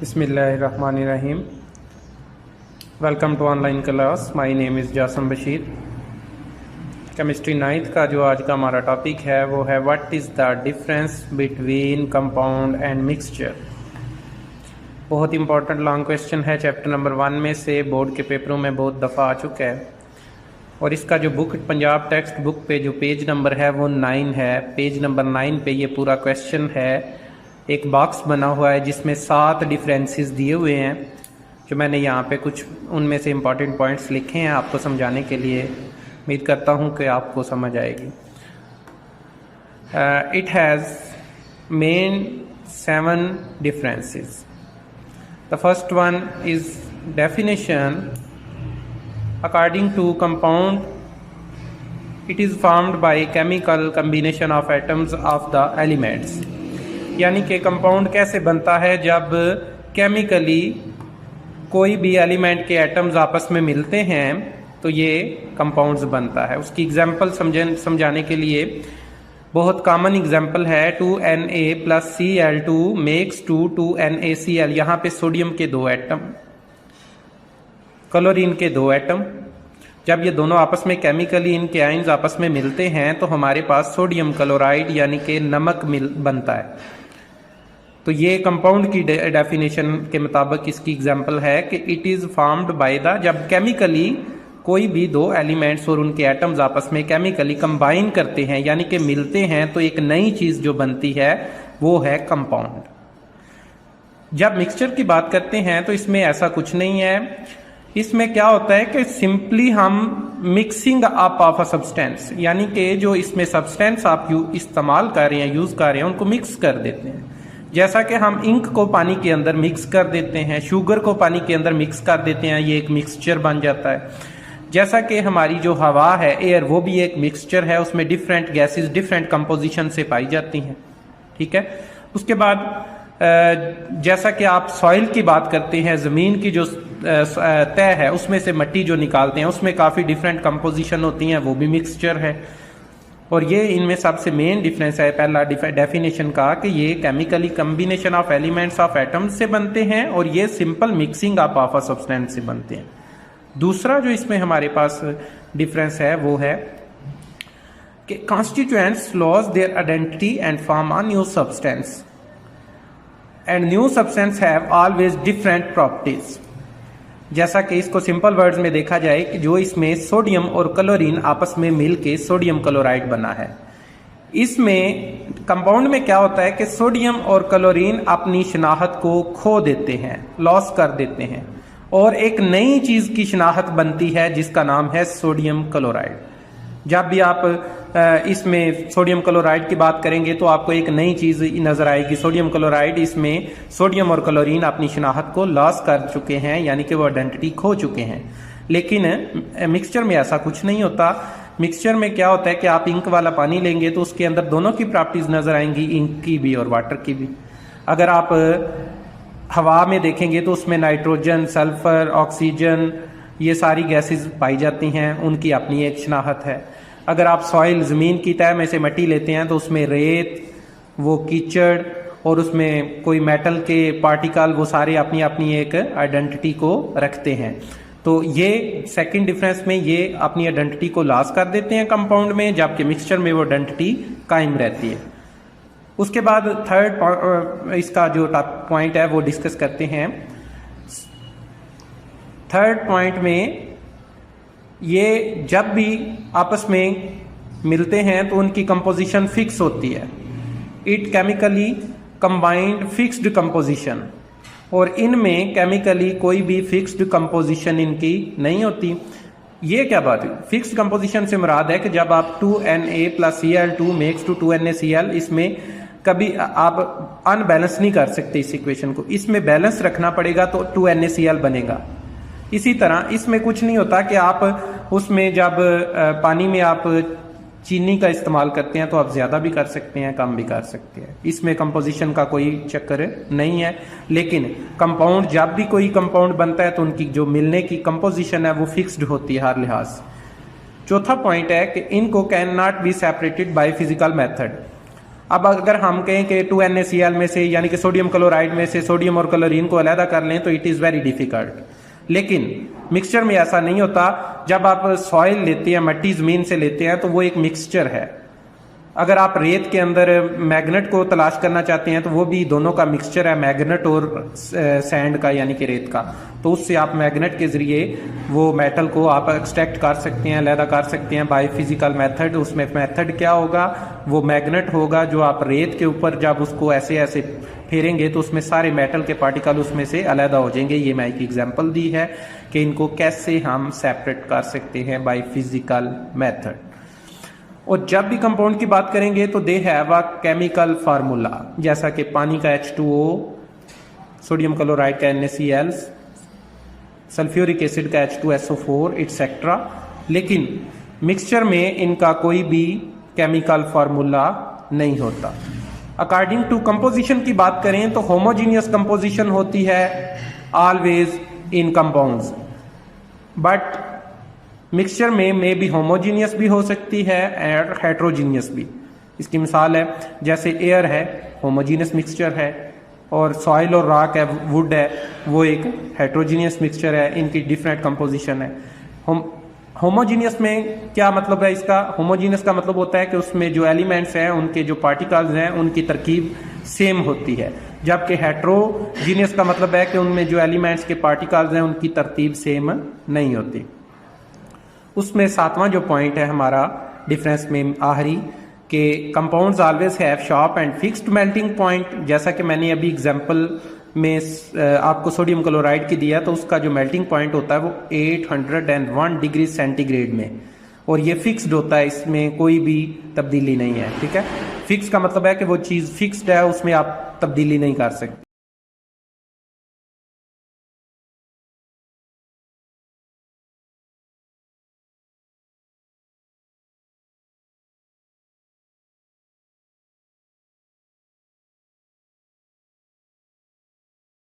बिस्मिल्लाहिर्रहमानिर्रहीम। Welcome to online class. My name is Jasam Bashir. Chemistry 9th का जो आज का हमारा टॉपिक है वो है what is the difference between compound and mixture. बहुत इंपॉर्टेंट लॉन्ग क्वेश्चन है, चैप्टर नंबर 1 में से बोर्ड के पेपरों में बहुत दफ़ा आ चुका है। और इसका जो बुक पंजाब टेक्स्ट बुक पे जो पेज नंबर है वो 9 है। पेज नंबर 9 पे ये पूरा क्वेश्चन है। एक बॉक्स बना हुआ है जिसमें 7 डिफरेंसेस दिए हुए हैं, जो मैंने यहाँ पे कुछ उनमें से इम्पॉर्टेंट पॉइंट्स लिखे हैं आपको समझाने के लिए। उम्मीद करता हूँ कि आपको समझ आएगी। It has main 7 differences. The first one is definition. According to compound, it is formed by chemical combination of atoms of the elements। यानी कि कंपाउंड कैसे बनता है, जब केमिकली कोई भी एलिमेंट के एटम्स आपस में मिलते हैं तो ये कंपाउंड्स बनता है। उसकी एग्जांपल समझाने के लिए बहुत कॉमन एग्जांपल है 2Na + Cl2 मेक्स 2NaCl। यहाँ पे सोडियम के 2 एटम, क्लोरीन के 2 एटम, जब ये दोनों आपस में केमिकली इनके आयन्स आपस में मिलते हैं तो हमारे पास सोडियम क्लोराइड यानी कि नमक बनता है। तो ये कंपाउंड की डेफिनेशन के मुताबिक इसकी एग्जांपल है कि it is formed by the, जब केमिकली कोई भी 2 एलिमेंट्स और उनके एटम्स आपस में केमिकली कंबाइन करते हैं यानी कि मिलते हैं तो एक नई चीज़ जो बनती है वो है कंपाउंड। जब मिक्सचर की बात करते हैं तो इसमें ऐसा कुछ नहीं है। इसमें क्या होता है कि सिंपली हम mixing up of a substance, यानी कि जो इसमें सब्सटेंस आप इस्तेमाल कर रहे हैं, यूज़ कर रहे हैं, उनको मिक्स कर देते हैं। जैसा कि हम इंक को पानी के अंदर मिक्स कर देते हैं, शुगर को पानी के अंदर मिक्स कर देते हैं, ये एक मिक्सचर बन जाता है। जैसा कि हमारी जो हवा है, एयर, वो भी एक मिक्सचर है, उसमें डिफरेंट गैसेस डिफरेंट कंपोजिशन से पाई जाती हैं। ठीक है। उसके बाद जैसा कि आप सॉइल की बात करते हैं, ज़मीन की जो तय है उसमें से मिट्टी जो निकालते हैं उसमें काफ़ी डिफरेंट कंपोजिशन होती हैं, वो भी मिक्सचर है। और ये इनमें सबसे मेन डिफरेंस है पहला डेफिनेशन का कि ये chemically combination of elements of atoms से बनते हैं और ये simple mixing up of a substance से बनते हैं। दूसरा जो इसमें हमारे पास डिफरेंस है वो है कि constituents loss their identity and form a new substance and new substance have always different properties. जैसा कि इसको सिंपल वर्ड्स में देखा जाए कि जो इसमें सोडियम और क्लोरीन आपस में मिलके सोडियम क्लोराइड बना है, इसमें कंपाउंड में क्या होता है कि सोडियम और क्लोरीन अपनी शनाख्त को खो देते हैं, लॉस कर देते हैं, और एक नई चीज की शनाख्त बनती है जिसका नाम है सोडियम क्लोराइड। जब भी आप इसमें सोडियम क्लोराइड की बात करेंगे तो आपको एक नई चीज नजर आएगी, सोडियम क्लोराइड। इसमें सोडियम और क्लोरीन अपनी शनाख्त को लॉस कर चुके हैं, यानी कि वो आइडेंटिटी खो चुके हैं। लेकिन मिक्सचर में ऐसा कुछ नहीं होता। मिक्सचर में क्या होता है कि आप इंक वाला पानी लेंगे तो उसके अंदर दोनों की प्रॉपर्टीज नजर आएंगी, इंक की भी और वाटर की भी। अगर आप हवा में देखेंगे तो उसमें नाइट्रोजन, सल्फर, ऑक्सीजन, ये सारी गैसेस पाई जाती हैं, उनकी अपनी एक शनाख्त है। अगर आप सॉइल, ज़मीन की तह में से मिट्टी लेते हैं तो उसमें रेत, वो कीचड़ और उसमें कोई मेटल के पार्टिकल, वो सारे अपनी अपनी एक आइडेंटिटी को रखते हैं। तो ये सेकंड डिफरेंस में ये अपनी आइडेंटिटी को लॉस कर देते हैं कंपाउंड में, जबकि मिक्सचर में वो आइडेंटिटी कायम रहती है। उसके बाद थर्ड इसका जो पॉइंट है वो डिस्कस करते हैं। थर्ड पॉइंट में ये जब भी आपस में मिलते हैं तो उनकी कंपोजिशन फिक्स होती है। It chemically combined fixed composition, और इनमें केमिकली कोई भी फिक्स्ड कंपोजिशन इनकी नहीं होती। ये क्या बात है? फिक्स्ड कंपोजिशन से मुराद है कि जब आप 2Na + Cl2 मेक्स 2NaCl, इसमें कभी आप अनबैलेंस नहीं कर सकते इस इक्वेशन को, इसमें बैलेंस रखना पड़ेगा तो 2NaCl बनेगा। इसी तरह इसमें कुछ नहीं होता कि आप उसमें जब पानी में आप चीनी का इस्तेमाल करते हैं तो आप ज़्यादा भी कर सकते हैं, कम भी कर सकते हैं, इसमें कंपोजिशन का कोई चक्कर नहीं है। लेकिन कंपाउंड, जब भी कोई कंपाउंड बनता है तो उनकी जो मिलने की कंपोजिशन है वो फिक्स्ड होती है हर लिहाज से। चौथा पॉइंट है कि इनको can not be separated by physical method. अब अगर हम कहें कि 2NaCl में से यानी कि सोडियम क्लोराइड में से सोडियम और क्लोरीन को अलग कर लें तो इट इज़ वेरी डिफिकल्ट। लेकिन मिक्सचर में ऐसा नहीं होता। जब आप सॉइल लेते हैं, मिट्टी ज़मीन से लेते हैं, तो वो एक मिक्सचर है। अगर आप रेत के अंदर मैग्नेट को तलाश करना चाहते हैं तो वो भी दोनों का मिक्सचर है, मैग्नेट और सैंड का यानी कि रेत का। तो उससे आप मैग्नेट के ज़रिए वो मेटल को आप एक्सट्रैक्ट कर सकते हैं, अलहदा कर सकते हैं बाय फिजिकल मेथड। उसमें मेथड क्या होगा, वो मैग्नेट होगा जो आप रेत के ऊपर जब उसको ऐसे ऐसे फेरेंगे तो उसमें सारे मेटल के पार्टिकल उसमें से अलहदा हो जाएंगे। ये मैं एक एग्जांपल दी है कि इनको कैसे हम सेपरेट कर सकते हैं बाय फिजिकल मेथड। और जब भी कंपाउंड की बात करेंगे तो they have a chemical formula, जैसा कि पानी का H2O, सोडियम क्लोराइड का NaCl, सल्फ्यूरिक एसिड का H2SO4 एटसेट्रा। लेकिन मिक्सचर में इनका कोई भी केमिकल फार्मूला नहीं होता। अकॉर्डिंग टू कंपोजिशन की बात करें तो होमोजीनियस कंपोजिशन होती है always in compounds, but mixture में मे भी होमोजीनियस भी हो सकती है और हेट्रोजीनियस भी। इसकी मिसाल है जैसे एयर है, होमोजीनियस मिक्सचर है, और सॉइल और रॉक है, वुड है, वो एक हेट्रोजीनियस मिक्सचर है, इनकी डिफरेंट कंपोजिशन है। होमोजीनियस में क्या मतलब है इसका? होमोजीनियस का मतलब होता है कि उसमें जो एलिमेंट्स हैं, उनके जो पार्टिकल्स हैं, उनकी तरकीब सेम होती है। जबकि हेट्रोजीनियस का मतलब है कि उनमें जो एलिमेंट्स के पार्टिकल्स हैं, उनकी तरतीब सेम नहीं होती। उसमें सातवां जो पॉइंट है हमारा डिफरेंस में आखिरी, के compounds always have sharp and fixed melting point. जैसा कि मैंने अभी एग्जांपल में आपको सोडियम क्लोराइड की दिया, तो उसका जो मेल्टिंग पॉइंट होता है वो 801 डिग्री सेंटीग्रेड में, और ये फिक्स्ड होता है, इसमें कोई भी तब्दीली नहीं है। ठीक है, फिक्स का मतलब है कि वो चीज़ फिक्स्ड है, उसमें आप तब्दीली नहीं कर सकते।